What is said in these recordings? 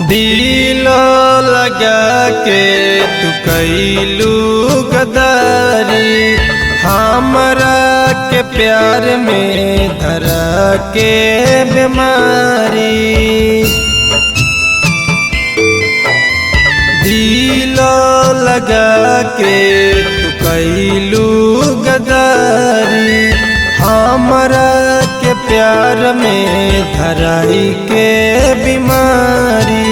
दिल लगा के तू कैलू गदारी, हमरा के प्यार में धरा के बीमारी। दिल लगा के तू कैलू गदारी, हमरा के प्यार में धराई के बीमारी।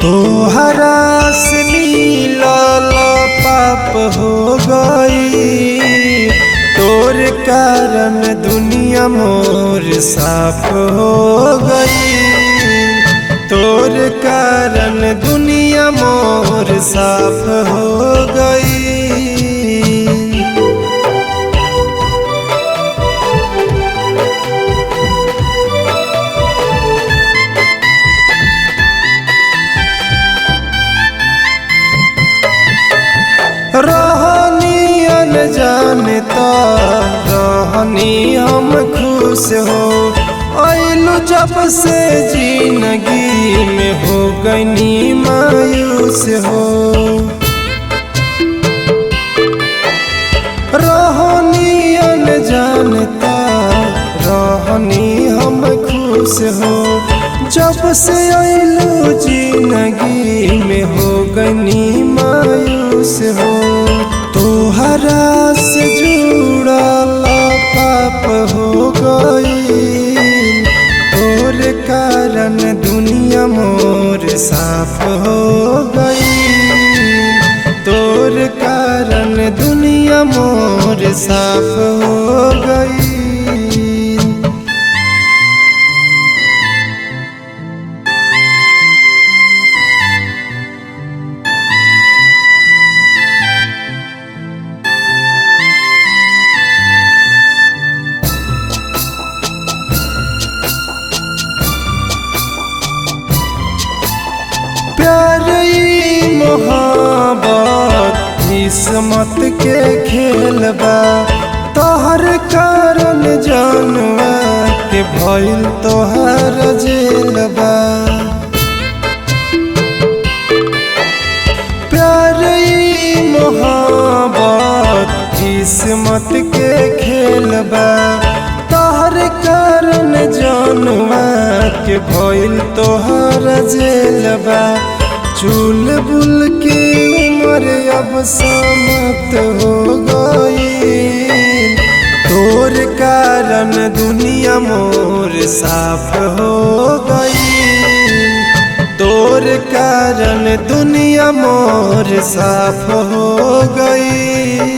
तोहरा से मिलल पाप हो गई, तोर कारण दुनिया मोर साफ हो गई। तोर कारण दुनिया मोर साफ हो गई। रहनी अनजानता रहनी हम खुश हो, आइलू जब से जिंदगी में हो गई मायूस हो। रहनी अनजानता रहनी हम खुश हो, जब से आइलू जिंदगी में हो गई मायूस हो। तोहरा से जुड़ल पाप हो गई, तोर कारण दुनिया मोर साफ हो गई। तोर कारण दुनिया मोर साफ हो गई। प्यार मोहब्बत किस्मत के खेल बा, तोहर कारण जानवा के भइल तोहर जेल बा। प्यार मोहब्बत किस्मत के खेल बा, तोहर कारण जानवा के भइल तोहर जेल बा। चुल बुल की उम्र अब समाप्त हो गई, तोर कारण दुनिया मोर साफ हो गई। तोर कारण दुनिया मोर साफ हो गई।